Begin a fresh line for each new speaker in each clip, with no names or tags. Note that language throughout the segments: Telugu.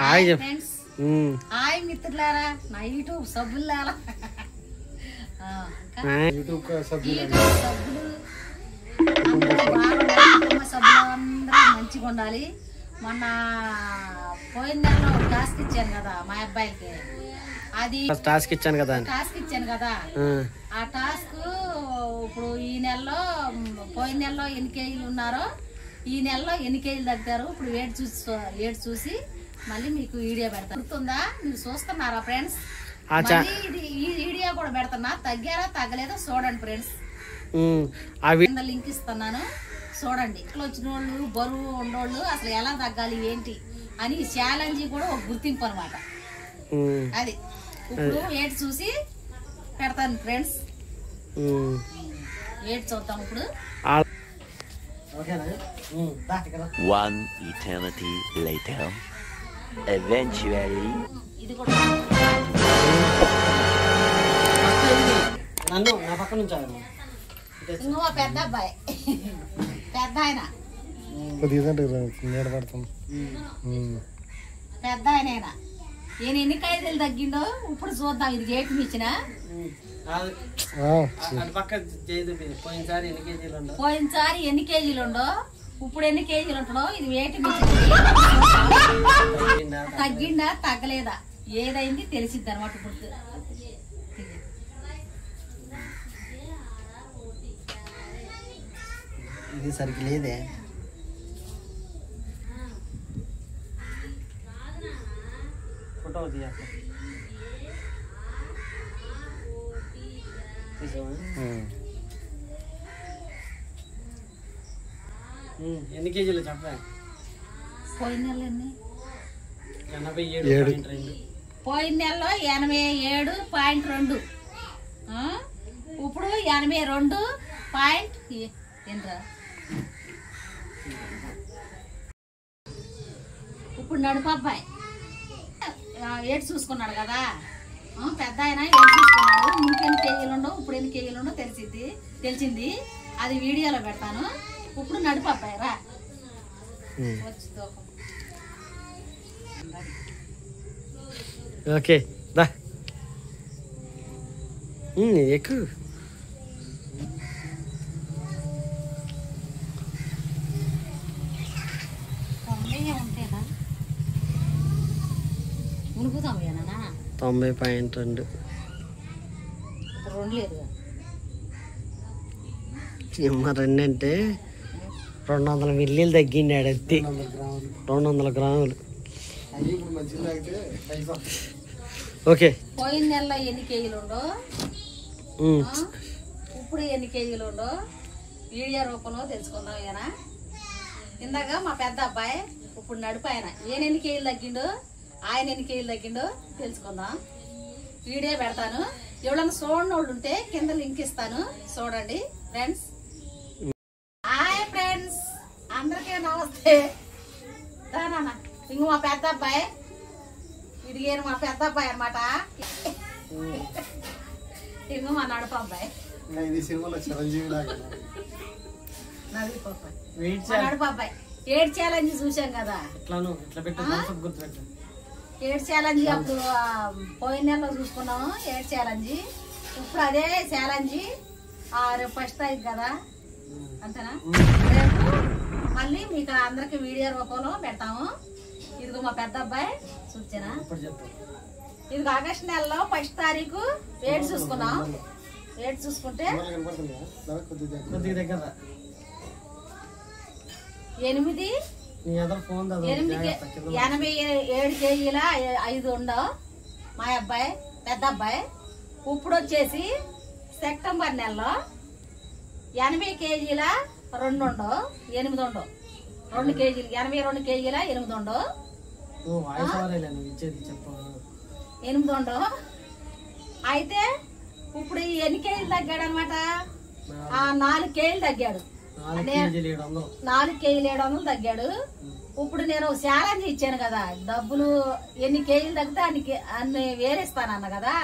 హాయ్
ఫ్రెండ్స్, హాయ్ మిత్రులారా, నా యూట్యూబ్ సభ్యులారా,
యూట్యూబ్ సభ్యులు
సభ్యులందరూ మంచిగా ఉండాలి. మొన్న పోయిన నెలలో టాస్క్ ఇచ్చాను కదా మా అబ్బాయికి, అది
టాస్క్ ఇచ్చాను కదా
ఆ టాస్క్ ఇప్పుడు ఈ నెలలో పోయిన నెలలో ఎన్ని కేజీలు ఉన్నారో ఈ నెలలో ఎన్ని కేజీలు తగ్గారు ఇప్పుడు వెయిట్ చూసి మళ్ళీ మీకు వీడియో పెడతా. గుర్తుందా? మీరు చూస్తున్నారా ఫ్రెండ్స్? ఈ వీడియో కూడా పెడుతున్నా, తగ్గారా తగ్గలేదో చూడండి ఫ్రెండ్స్. లింక్ ఇస్తున్నాను, చూడండి. వచ్చిన వాళ్ళు బరువు ఉండోళ్ళు అసలు ఎలా తగ్గాలి ఏంటి అని ఛాలెంజ్ కూడా ఒక గుర్తింపు అనమాట. అది ఇప్పుడు వెయిట్ చూసి పెడతాను ఫ్రెండ్స్. వెయిట్ చూద్దాం ఇప్పుడు.
One eternity later, eventually.
ఇది కూడా
నన్ను నా పక్క నుంచి
ఇంకో పెద్ద అబ్బాయి, పెద్ద ఆయన, పెద్ద ఆయన ఈయన ఎన్ని కేజీలు తగ్గిండో ఇప్పుడు చూద్దాం. ఇది గేట్ మించిన పోయినసారి ఎన్ని కేజీలు ఉండో ఇప్పుడు ఎన్ని కేజీలు ఉంటాడో ఇది వేటి తగ్గిందా తగ్గలేదా ఏదైంది తెలిసిద్ది అనమాట. ఇప్పుడు
ఇది సరికి లేదే. ఫోటో ఎన్ని కేజీలు చెప్పండి.
పోయిన నెల ఎన్ని?
87.2.
పోయిన నెలలో 87.2, ఇప్పుడు 82. ఇప్పుడు నడుపు అబ్బాయి ఏడు చూసుకున్నాడు కదా, పెద్ద ఆయన ఏడు చూసుకున్నాడు. ఇంకెన్ని కేజీలు ఉండవు ఇప్పుడు ఎన్ని కేజీలు ఉండవు తెలిసింది. అది వీడియోలో పెడతాను. ఇప్పుడు నడుపు అబ్బాయి రా వచ్చి తోకం.
ఓకే దా ఎక్కువ
ఉంటేనా ఉనుకుతాం
90.2.
రెండు లేదు
రెండు అంటే 200 మిల్లీలు తగ్గిండాడు. అంతే 200 గ్రాములు. ఓకే
పోయిన నెలలో ఎన్ని కేజీలు ఉండో ఇప్పుడు ఎన్ని కేజీలు ఉండో వీడియో రూపంలో తెలుసుకుందాం. ఈయన ఇందాక మా పెద్ద అబ్బాయి, ఇప్పుడు నడుపు ఆయన. ఈయన ఎన్ని కేజీలు తగ్గిండో ఆయన ఎన్ని కేజీలు తగ్గిండో తెలుసుకుందాం. వీడియో పెడతాను. ఎవరైనా చూడని వాళ్ళు ఉంటే కింద లింక్ ఇస్తాను, చూడండి ఫ్రెండ్స్. హాయ్ ఫ్రెండ్స్, అందరికీ నమస్తే. దానా ఇంక మా పెద్ద అబ్బాయి, ఇది మా పెద్ద అబ్బాయి అనమాట. ఇంక మా నడుపు అబ్బాయి, నడుపు అబ్బాయి. 8 ఛాలెంజ్ చూసాం కదా, 8 ఛాలెంజ్ అప్పుడు పోయిన నెలలో చూసుకున్నాము. 8 ఛాలెంజ్ ఇప్పుడు అదే ఛాలెంజ్. రేపు ఫస్ట్ అయింది కదా, అంతేనా? రేపు మళ్ళీ మీకు అందరికి వీడియో రూపంలో పెడతాము. ఇదిగో మా పెద్ద అబ్బాయి సూచన. ఇది ఆగస్టు నెలలో 1వ తారీఖు వెయిట్ చూసుకున్నాం. వెయిట్ చూసుకుంటే 87 కేజీల 5 ఉండవు మా అబ్బాయి, పెద్ద అబ్బాయి. ఇప్పుడు వచ్చేసి సెప్టెంబర్ నెలలో 80 కేజీల 2 ఉండవు, 8 ఉండవు. 2 కేజీలు 82 కేజీల 8 ఉండవు, 8 ఉండవు. అయితే ఇప్పుడు ఎన్ని కేజీలు తగ్గాడు అనమాట? 4 కేజీలు తగ్గాడు. 4 కేజీలు 700 తగ్గాడు. ఇప్పుడు నేను ఛాలెంజ్ ఇచ్చాను కదా, డబ్బులు ఎన్ని కేజీలు తగ్గితే అన్ని వేరేస్తానన్న కదా.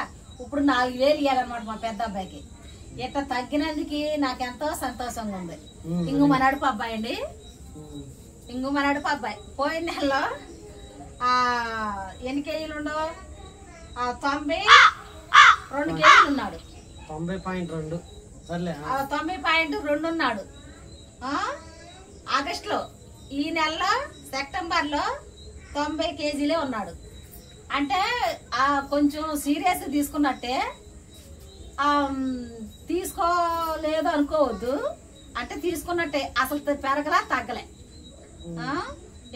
ఇప్పుడు 4000 ఇవ్వాలన్నమాట మా పెద్ద అబ్బాయికి. ఇట్లా తగ్గినందుకు నాకెంతో సంతోషంగా ఉంది. ఇంకో మా నడుపు అబ్బాయి అండి, ఇంకో మా నడుపు అబ్బాయి పోయిన నెలలో ఎన్ని కేజీలు ఉండవు 92 కేజీలు ఉన్నాడు.
90.2 సర్లే
90.2 ఉన్నాడు. ఆగస్టులో ఈ నెలలో సెప్టెంబర్లో 90 కేజీలే ఉన్నాడు. అంటే కొంచెం సీరియస్ తీసుకున్నట్టే, తీసుకోలేదు అనుకోవద్దు, అంటే తీసుకున్నట్టే, అసలు పెరగలా తగ్గలే.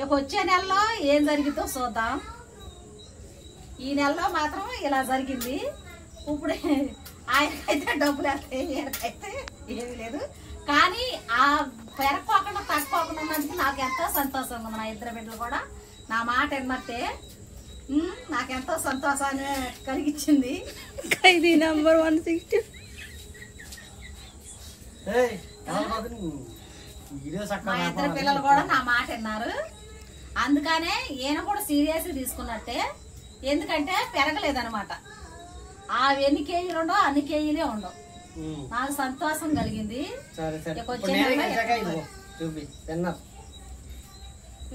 ఇక వచ్చే నెలలో ఏం జరిగిందో చూద్దాం. ఈ నెలలో మాత్రం ఇలా జరిగింది. ఇప్పుడు ఆయనకైతే డబ్బులు వేస్తాయి, ఈయనకైతే ఏమీ లేదు. కానీ ఆ పెరగపోకుండా తగ్గపోకుండా ఉన్నందుకు నాకు ఎంతో సంతోషంగా ఉంది. నా ఇద్దరు బిడ్డలు కూడా నా మాట విన్నట్టే నాకెంతో సంతోషాన్ని కలిగించింది.
ఇది నంబర్ 160.
మా ఇద్దరు పిల్లలు కూడా నా మాట విన్నారు. అందుకనే ఈయన కూడా సీరియస్ తీసుకున్నట్టే. ఎందుకంటే పెరగలేదనమాట. ఎన్ని కేజీలు ఉండవు అన్ని కేజీలే ఉండవు. నాకు సంతోషం కలిగింది.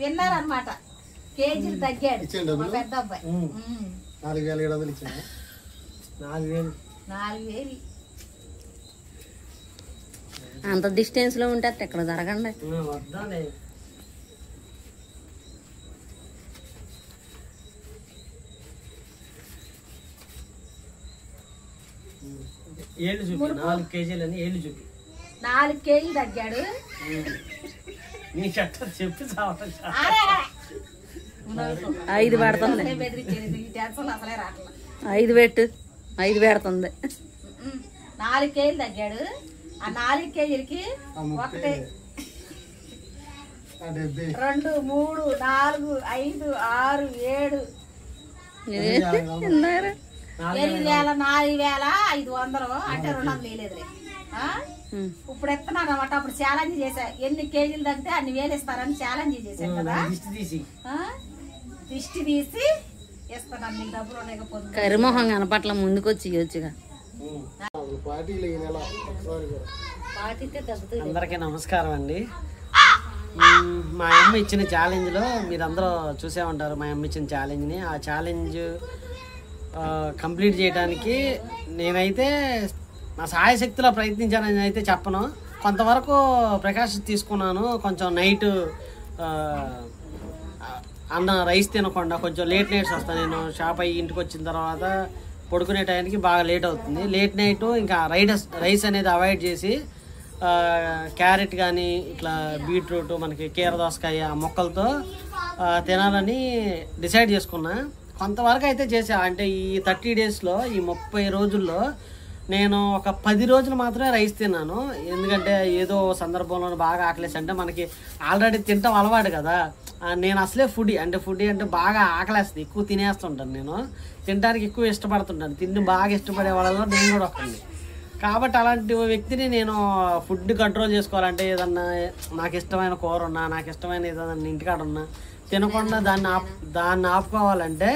విన్నారు అనమాట. కేజీలు తగ్గాడు మా పెద్ద అబ్బాయి.
4,700 ఇచ్చాను.
4,000
అంత డిస్టెన్స్ లో ఉంటే ఎక్కడ జరగండి.
ఏళ్ళు చూపి 4 కేజీలని ఏళ్ళు చూపి
4 కేజీలు తగ్గాడు.
నీ చట్ట చెప్పి
5 పెడుతుంది. 5 పెట్టు. 5 పెడుతుంది.
4 కేజీలు తగ్గాడు. ఆ 4 కేజీలకి 1 2 3 4 5 6 7 8,000 4,500 అంటే 200 వేయలేదులే. ఇప్పుడు ఎత్తున్నాను అనమాట. అప్పుడు ఛాలెంజ్ చేశా, ఎన్ని కేజీలు తగ్గితే అన్ని వేలు ఇస్తారని ఛాలెంజ్ చేశాను కదా. దిష్టి తీసి ఇస్తాను, నీకు డబ్బులు ఉండకపోతే.
కరిమోహం కనపట్ల ముందుకొచ్చి ఇవ్వచ్చుగా.
అందరికీ నమస్కారం అండి. మా అమ్మ ఇచ్చిన ఛాలెంజ్లో మీరందరూ చూసే ఉంటారు. మా అమ్మ ఇచ్చిన ఛాలెంజ్ని, ఆ ఛాలెంజ్ కంప్లీట్ చేయడానికి నేనైతే నా సాయశక్తిలో ప్రయత్నించానని అయితే చెప్పను. కొంతవరకు ప్రికాషన్స్ తీసుకున్నాను. కొంచెం నైట్ రైస్ తినకుండా కొంచెం లేట్ నైట్స్ వస్తాను. నేను షాప్ అయ్యి ఇంటికి వచ్చిన తర్వాత పడుకునే టైంకి బాగా లేట్ అవుతుంది. లేట్ నైట్ ఇంకా రైస్ అనేది అవాయిడ్ చేసి క్యారెట్ కానీ ఇట్లా బీట్రూట్ మనకి కీర దోసకాయ ఆ మొక్కలతో తినాలని డిసైడ్ చేసుకున్నా. కొంతవరకు అయితే చేసా. అంటే ఈ 30 డేస్లో ఈ 30 రోజుల్లో నేను ఒక 10 రోజులు మాత్రమే రైస్ తిన్నాను. ఎందుకంటే ఏదో సందర్భంలో బాగా ఆకలేసి, అంటే మనకి ఆల్రెడీ తింటాం అలవాటు కదా. నేను అసలే ఫుడీ అంటే బాగా ఆకలేస్తుంది, ఎక్కువ తినేస్తుంటాను. నేను తినడానికి ఎక్కువ ఇష్టపడుతుంటాను. తిండి బాగా ఇష్టపడే వాళ్ళలో నేను కూడా ఒకటి. కాబట్టి అలాంటి వ్యక్తిని నేను ఫుడ్ కంట్రోల్ చేసుకోవాలంటే ఏదన్నా నాకు ఇష్టమైన కూర ఉన్నా, నాకు ఇష్టమైన ఏదన్నా ఇంటికాడ ఉన్నా తినకుండా దాన్ని ఆపుకోవాలంటే,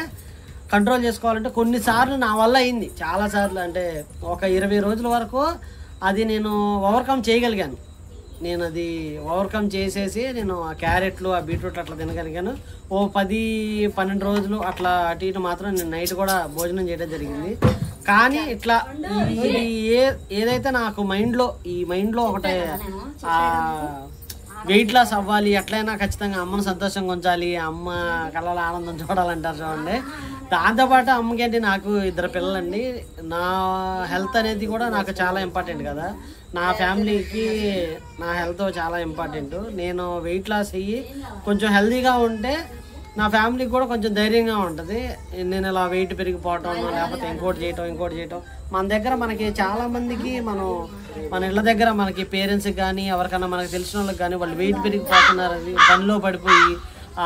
కంట్రోల్ చేసుకోవాలంటే కొన్నిసార్లు నా వల్ల అయింది. చాలాసార్లు అంటే ఒక 20 రోజుల వరకు అది నేను ఓవర్కమ్ చేయగలిగాను. నేను అది ఓవర్కమ్ చేసేసి నేను ఆ క్యారెట్లు ఆ బీట్రూట్ అట్లా తినగలిగాను. ఓ 10-12 రోజులు అట్లా అటు ఇటు మాత్రం నేను నైట్ కూడా భోజనం చేయడం జరిగింది. కానీ ఇట్లా ఇది ఏదైతే నాకు ఈ మైండ్లో ఒకటే వెయిట్ లాస్ అవ్వాలి, ఎట్లయినా ఖచ్చితంగా అమ్మను సంతోషంగా ఉంచాలి, అమ్మ కళ్ళలో ఆనందం చూడాలంటారు చూడండి. దాంతోపాటు అమ్మకి అంటే నాకు 2 పిల్లలండి. నా హెల్త్ అనేది కూడా నాకు చాలా ఇంపార్టెంట్ కదా. నా ఫ్యామిలీకి నా హెల్త్ చాలా ఇంపార్టెంట్. నేను వెయిట్ లాస్ అయ్యి కొంచెం హెల్తీగా ఉంటే నా ఫ్యామిలీకి కూడా కొంచెం ధైర్యంగా ఉంటుంది. నేను ఇలా వెయిట్ పెరిగిపోవటం లేకపోతే ఇంకోటి చేయటం మన దగ్గర మనకి చాలా మందికి మన ఇళ్ళ దగ్గర మనకి పేరెంట్స్కి కానీ ఎవరికైనా మనకు తెలిసిన వాళ్ళకి కానీ వాళ్ళు వెయిట్ పెరిగిపోతున్నారు. అది పనిలో పడిపోయి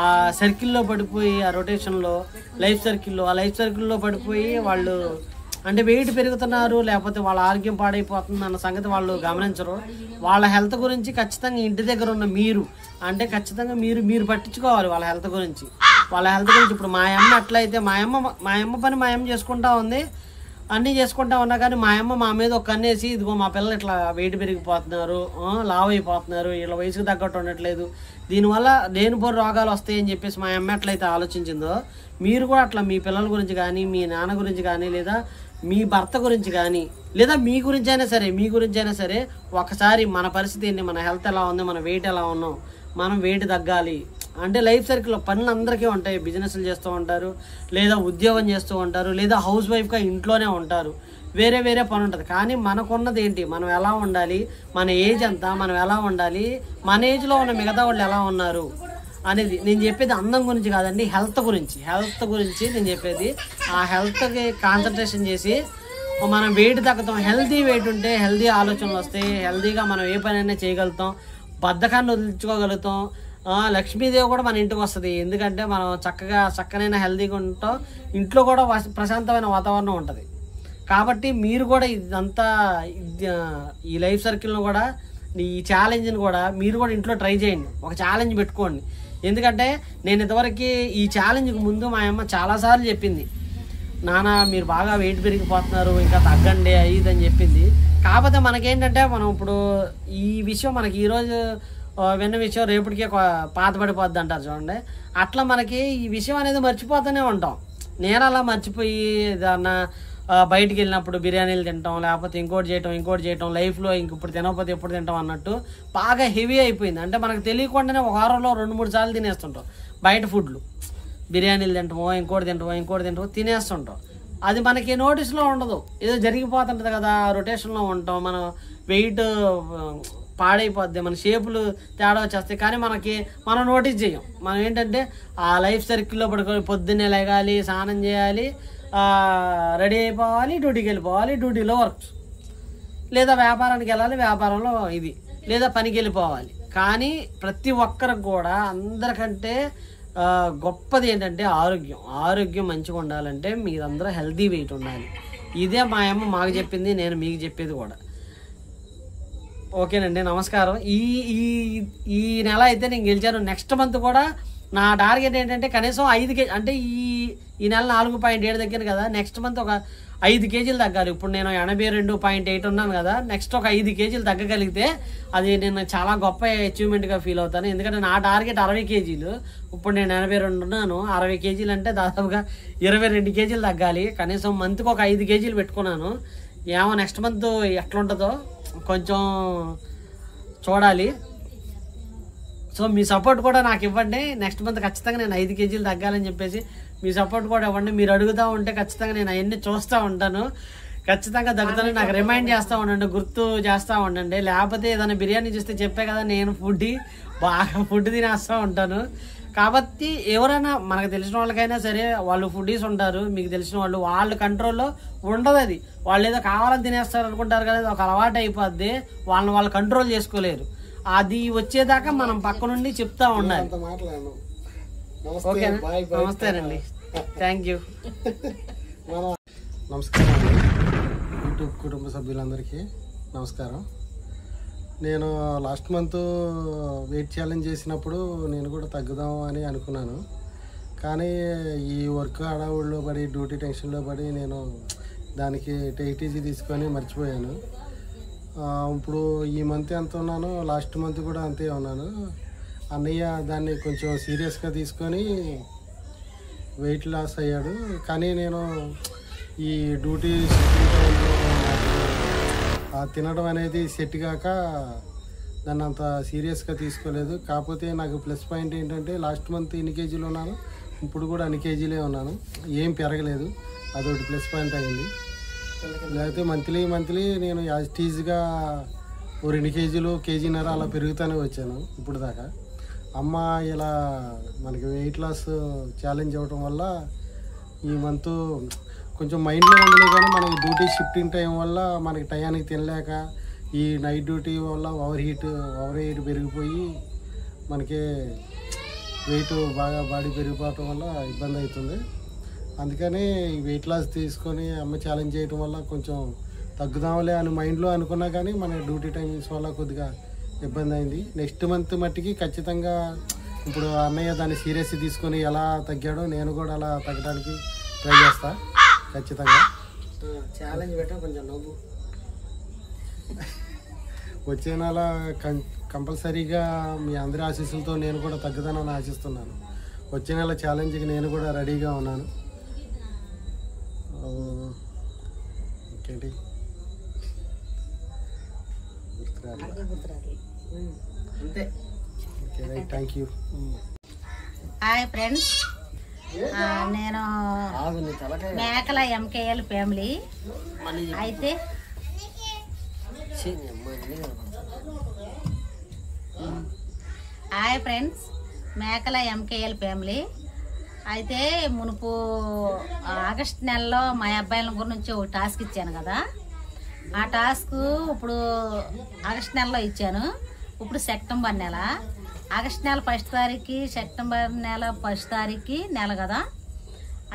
ఆ సర్కిల్లో పడిపోయి ఆ రొటేషన్లో లైఫ్ సర్కిల్లో పడిపోయి వాళ్ళు అంటే వెయిట్ పెరుగుతున్నారు, లేకపోతే వాళ్ళ ఆరోగ్యం పాడైపోతుంది అన్న సంగతి వాళ్ళు గమనించరు. వాళ్ళ హెల్త్ గురించి ఖచ్చితంగా ఇంటి దగ్గర ఉన్న మీరు అంటే ఖచ్చితంగా మీరు పట్టించుకోవాలి వాళ్ళ హెల్త్ గురించి. ఇప్పుడు మా అమ్మ అట్లయితే మా అమ్మ పని మా అమ్మ చేసుకుంటా ఉంది. అన్నీ చేసుకుంటా ఉన్నా కానీ మా అమ్మ మా మీద ఒక కన్నేసి ఇదిగో మా పిల్లలు ఇట్లా వెయిట్ పెరిగిపోతున్నారు, లావ్ అయిపోతున్నారు, వీళ్ళ వయసుకు తగ్గట్టు ఉండట్లేదు, దీనివల్ల లేనిపోని రోగాలు వస్తాయని చెప్పేసి మా అమ్మ ఎట్లయితే ఆలోచించిందో మీరు కూడా అట్లా మీ పిల్లల గురించి కానీ మీ నాన్న గురించి కానీ లేదా మీ భర్త గురించి కానీ లేదా మీ గురించి అయినా సరే ఒకసారి మన పరిస్థితి ఏంటి, మన హెల్త్ ఎలా ఉంది, మన వెయిట్ ఎలా ఉన్నాం, మనం వెయిట్ తగ్గాలి అంటే లైఫ్ సర్కిల్లో పనులు అందరికీ ఉంటాయి. బిజినెస్లు చేస్తూ ఉంటారు, లేదా ఉద్యోగం చేస్తూ ఉంటారు, లేదా హౌస్ వైఫ్గా ఇంట్లోనే ఉంటారు, వేరే వేరే పని ఉంటుంది. కానీ మనకున్నది ఏంటి, మనం ఎలా ఉండాలి, మన ఏజ్ ఎంత, మనం ఎలా ఉండాలి, మన ఏజ్లో ఉన్న మిగతా వాళ్ళు ఎలా ఉన్నారు అనేది నేను చెప్పేది. అందం గురించి కాదండి, హెల్త్ గురించి నేను చెప్పేది. ఆ హెల్త్కి కాన్సన్ట్రేషన్ చేసి మనం వెయిట్ తగ్గుతాం. హెల్తీ వెయిట్ ఉంటే హెల్తీ ఆలోచనలు వస్తాయి, హెల్తీగా మనం ఏ పనైనా చేయగలుగుతాం, బద్ధకాన్ని వదిలించుకోగలుగుతాం. లక్ష్మీదేవి కూడా మన ఇంటికి వస్తుంది, ఎందుకంటే మనం చక్కనైన హెల్తీగా ఉంటాం, ఇంట్లో కూడా ప్రశాంతమైన వాతావరణం ఉంటుంది. కాబట్టి మీరు కూడా ఇదంతా ఈ లైఫ్ సర్కిల్ను కూడా ఈ ఛాలెంజ్ని కూడా మీరు కూడా ఇంట్లో ట్రై చేయండి, ఒక ఛాలెంజ్ పెట్టుకోండి. ఎందుకంటే నేను ఇంతవరకు ఈ ఛాలెంజ్కి ముందు మా అమ్మ చాలాసార్లు చెప్పింది, నాన్న మీరు బాగా వెయిట్ పెరిగిపోతున్నారు, ఇంకా తగ్గండి అని చెప్పింది. కాకపోతే మనకేంటంటే మనం ఇప్పుడు ఈ విషయం మనకి ఈరోజు విన్న విషయం రేపటికే పాతపడిపోద్ది అంటారు చూడండి, అట్లా మనకి ఈ విషయం అనేది మర్చిపోతూనే ఉంటాం. నేను అలా మర్చిపోయి ఏదన్నా బయటికి వెళ్ళినప్పుడు బిర్యానీలు తింటాం, లేకపోతే ఇంకోటి చేయటం లైఫ్లో ఇప్పుడు తినకపోతే ఎప్పుడు తింటాం అన్నట్టు బాగా హెవీ అయిపోయింది. అంటే మనకు తెలియకుండానే ఒక వారంలో 2-3 సార్లు తినేస్తుంటాం బయట ఫుడ్లు, బిర్యానీలు తింటామో ఇంకోటి తింటామో తినేస్తుంటాం. అది మనకి నోటీస్లో ఉండదు, ఏదో జరిగిపోతుంటుంది కదా, రొటేషన్లో ఉంటాం, మనం వెయిట్ పాడైపోద్ది, మన షేపులు తేడా వచ్చేస్తాయి. కానీ మనం నోటీస్ చేయం. మనం ఏంటంటే ఆ లైఫ్ సర్కిల్లో పడుకొని పొద్దున్నే లేగాలి, స్నానం చేయాలి, రెడీ అయిపోవాలి, డ్యూటీకి వెళ్ళిపోవాలి, డ్యూటీలో వర్క్, లేదా వ్యాపారానికి వెళ్ళాలి, వ్యాపారంలో ఇది, లేదా పనికి వెళ్ళిపోవాలి. కానీ ప్రతి ఒక్కరికి కూడా అందరికంటే గొప్పది ఏంటంటే ఆరోగ్యం మంచిగా ఉండాలంటే మీరందరూ హెల్తీ వెయిట్ ఉండాలి. ఇదే మా అమ్మ మాకు చెప్పింది, నేను మీకు చెప్పేది కూడా. ఓకేనండి, నమస్కారం. ఈ నెల అయితే నేను గెలిచాను. నెక్స్ట్ మంత్ కూడా నా టార్గెట్ ఏంటంటే కనీసం 5 కేజీ, అంటే ఈ నెల 4.7 దగ్గర కదా, నెక్స్ట్ మంత్ ఒక 5 కేజీలు తగ్గాలి. ఇప్పుడు నేను 82.8 ఉన్నాను కదా, నెక్స్ట్ ఒక 5 కేజీలు తగ్గగలిగితే అది నేను చాలా గొప్ప అచీవ్మెంట్గా ఫీల్ అవుతాను. ఎందుకంటే నా టార్గెట్ 60 కేజీలు, ఇప్పుడు నేను 82 ఉన్నాను. 60 కేజీలు అంటే దాదాపుగా 22 కేజీలు తగ్గాలి. కనీసం మంత్కి ఒక 5 కేజీలు పెట్టుకున్నాను. ఏమో నెక్స్ట్ మంత్ ఎట్లుంటుందో కొంచెం చూడాలి. సో మీ సపోర్ట్ కూడా నాకు ఇవ్వండి. నెక్స్ట్ మంత్ ఖచ్చితంగా నేను 5 కేజీలు తగ్గాలని చెప్పేసి మీ సపోర్ట్ కూడా ఇవ్వండి. మీరు అడుగుతూ ఉంటే ఖచ్చితంగా నేను అవన్నీ చూస్తూ ఉంటాను, ఖచ్చితంగా తగ్గుతాను. నాకు రిమైండ్ చేస్తూ ఉండండి, గుర్తు చేస్తూ ఉండండి. లేకపోతే ఏదైనా బిర్యానీ చూస్తే చెప్పే కదా, నేను బాగా ఫుడ్ తినేస్తూ ఉంటాను. కాబట్టి ఎవరైనా మనకు తెలిసిన వాళ్ళకైనా సరే, వాళ్ళు ఫుడ్డీస్ ఉంటారు, మీకు తెలిసిన వాళ్ళ కంట్రోల్లో ఉండదు. అది వాళ్ళు ఏదో కావాలని తినేస్తారు అనుకుంటారు కదా, ఒక అలవాటు అయిపోద్ది, వాళ్ళు కంట్రోల్ చేసుకోలేరు. అది వచ్చేదాకా మనం పక్క నుండి చెప్తా ఉండాలి. ఓకేనా, నమస్తేనండి, థ్యాంక్ యూ.
నమస్కారం యూట్యూబ్ కుటుంబ సభ్యులందరికీ నమస్కారం. నేను లాస్ట్ మంత్ వెయిట్ ఛాలెంజ్ చేసినప్పుడు నేను కూడా తగ్గుదాం అని అనుకున్నాను. కానీ ఈ వర్క్ హడావుడిలో పడి, డ్యూటీ టెన్షన్లో పడి నేను దానికి టేటీజీ తీసుకొని మర్చిపోయాను. ఇప్పుడు ఈ మంత్ ఎంత ఉన్నానో లాస్ట్ మంత్ కూడా అంతే ఉన్నాను. అన్నయ్య దాన్ని కొంచెం సీరియస్గా తీసుకొని వెయిట్ లాస్ అయ్యాడు. కానీ నేను ఈ డ్యూటీ తినడం అనేది సెట్ కాక దాన్ని అంత సీరియస్గా తీసుకోలేదు. కాకపోతే నాకు ప్లస్ పాయింట్ ఏంటంటే లాస్ట్ మంత్ ఎన్ని కేజీలు ఉన్నాను, ఇప్పుడు కూడా అన్ని కేజీలే ఉన్నాను, ఏం పెరగలేదు. అదొకటి ప్లస్ పాయింట్ అయింది. లేకపోతే మంత్లీ నేను యాజ్టీజ్గా ఓ 2 కేజీలు, కేజీన్నర అలా పెరుగుతూనే వచ్చాను ఇప్పుడు దాకా. అమ్మ ఇలా మనకి వెయిట్ లాస్ ఛాలెంజ్ అవ్వటం వల్ల ఈ మంత్ కొంచెం మైండ్లో ఉండలే. కానీ మనకి డ్యూటీ షిఫ్టింగ్ టైం వల్ల మనకి టయానికి తినలేక, ఈ నైట్ డ్యూటీ వల్ల ఓవర్ హీట్ పెరిగిపోయి మనకి వెయిట్ బాగా బాడీ పెరిగిపోవటం వల్ల ఇబ్బంది అవుతుంది. అందుకని వెయిట్ లాస్ తీసుకొని అమ్మ ఛాలెంజ్ చేయటం వల్ల కొంచెం తగ్గుదాంలే అని మైండ్లో అనుకున్నా, కానీ మన డ్యూటీ టైమింగ్స్ వల్ల కొద్దిగా ఇబ్బంది అయింది. నెక్స్ట్ మంత్ మట్టికి ఖచ్చితంగా ఇప్పుడు అన్నయ్య దాన్ని సీరియస్ తీసుకొని ఎలా తగ్గాడో నేను కూడా అలా తగ్గడానికి ట్రై చేస్తా ఖచ్చితంగా.
ఛాలెంజ్ పెట్టా కొంచెం నవ్వు.
వచ్చే నెల కంపల్సరీగా మీ అందరి ఆశీస్సులతో నేను కూడా తగ్గుతానని ఆశిస్తున్నాను. వచ్చే నెల ఛాలెంజ్కి నేను కూడా రెడీగా ఉన్నాను. ఇంకేంటి
అంతే.
Okay right, thank you.
Hi friends, నేను మేకల ఎంకేఎల్ ఫ్యామిలీ. అయితే హాయ్ ఫ్రెండ్స్, మేకల ఎంకేఎల్ ఫ్యామిలీ. అయితే మునుపు ఆగస్ట్ నెలలో మా అబ్బాయిల గురించి ఒక టాస్క్ ఇచ్చాను కదా, ఆ టాస్క్ ఇప్పుడు ఆగస్ట్ నెలలో ఇచ్చాను. ఇప్పుడు సెప్టెంబర్ నెల, ఆగస్ట్ నెల 1 తారీఖుకి సెప్టెంబర్ నెల 1 తారీఖుకి నెల కదా.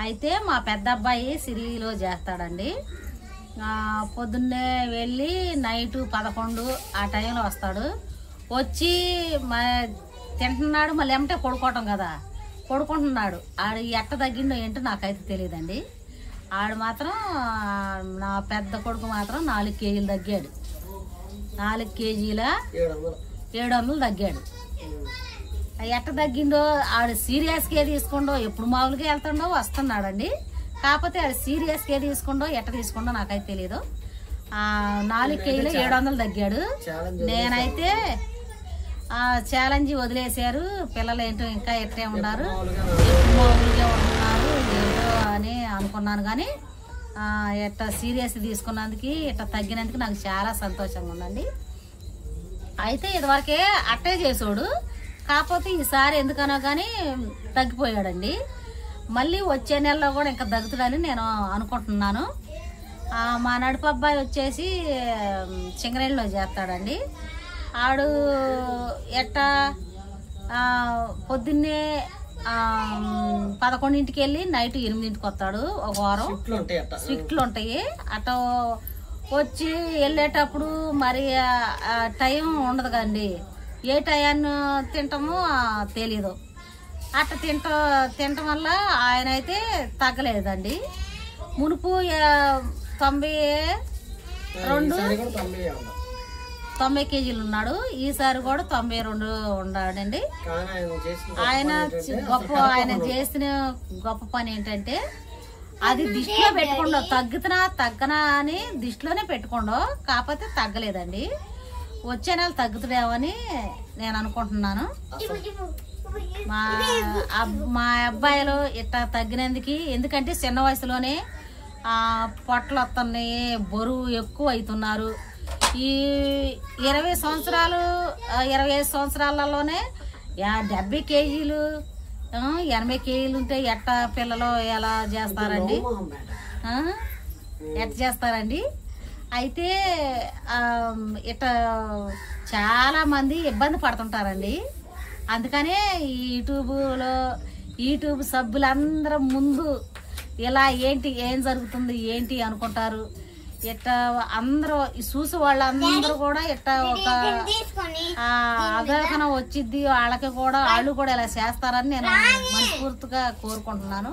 అయితే మా పెద్ద అబ్బాయి సిరిలో చేస్తాడండి. పొద్దున్నే వెళ్ళి నైటు 11 ఆ టైంలో వస్తాడు. వచ్చి తింటున్నాడు, మళ్ళీ ఏమంటే పడుకోవటం కదా, పడుకుంటున్నాడు. ఆడు ఎట్ట తగ్గిండో ఏంటో నాకైతే తెలియదండి. ఆడు మాత్రం నా పెద్ద కొడుకు మాత్రం 4 కేజీలు తగ్గాడు. 4 కేజీల 700 తగ్గాడు. ఎట్ట తగ్గిండో ఆడు సీరియస్గా తీసుకుండో, ఎప్పుడు మామూలుగా వెళ్తుండో వస్తున్నాడండి. కాకపోతే ఆడు సీరియస్గా తీసుకుండో ఎట్ట తీసుకుండో నాకైతే తెలియదు. 4 కేజీలు 700 తగ్గాడు. నేనైతే ఛాలెంజ్ వదిలేశారు. పిల్లలు ఏంటో ఇంకా ఎట్టే ఉన్నారు, మామూలుగా ఉంటున్నారు ఏంటో అని అనుకున్నాను. కానీ ఎట్ట సీరియస్ తీసుకున్నందుకు ఎట్ట తగ్గినందుకు నాకు చాలా సంతోషంగా ఉందండి. అయితే ఇదివరకే అట్టే చేసాడు, కాకపోతే ఈసారి ఎందుకనో కానీ తగ్గిపోయాడండి. మళ్ళీ వచ్చే నెలలో కూడా ఇంకా తగ్గుతుందని నేను అనుకుంటున్నాను. మా నడుపు అబ్బాయి వచ్చేసి చింగరేణిలో చేస్తాడండి. ఆడు ఎట్టా పొద్దున్నే 11ంటికి వెళ్ళి నైట్ 8ంటికి వస్తాడు. ఒక వారం స్విఫ్ట్లు ఉంటాయి. అట వచ్చి వెళ్ళేటప్పుడు మరి టైం ఉండదు కదండి, ఏ టైంను తింటామో తెలీదు. అట్ట తినటం వల్ల ఆయన అయితే తగ్గలేదండి. మునుపు 90 కేజీలు ఉన్నాడు, ఈసారి కూడా 92 ఉన్నాడండి. ఆయన చేసిన గొప్ప పని ఏంటంటే అది దృష్టిలో పెట్టుకోండు, తగ్గనా అని దృష్టిలోనే పెట్టుకోండు. కాకపోతే తగ్గలేదండి. వచ్చే నెల తగ్గుతాడేమని నేను అనుకుంటున్నాను. మా అబ్బాయిలు ఇట్లా తగ్గినందుకు, ఎందుకంటే చిన్న వయసులోనే పొట్టలు వస్తున్నాయి, బరువు ఎక్కువ అవుతున్నారు. ఈ 25 సంవత్సరాలలోనే 70 కేజీలు 80 కేజీలు ఉంటే ఎట్ట పిల్లలు ఎలా చేస్తారండి, ఎట్ట చేస్తారండి? అయితే ఇట్ట చాలా మంది ఇబ్బంది పడుతుంటారండి. అందుకనే యూట్యూబ్ సభ్యులందరూ ముందు ఇలా ఏం జరుగుతుంది ఏంటి అనుకుంటారు. ఇట్ట అందరూ చూసి వాళ్ళందరూ కూడా ఇట్ట ఒక అవగాహన వచ్చిద్ది వాళ్ళకి కూడా, వాళ్ళు కూడా ఇలా చేస్తారని నేను మనస్ఫూర్తిగా కోరుకుంటున్నాను.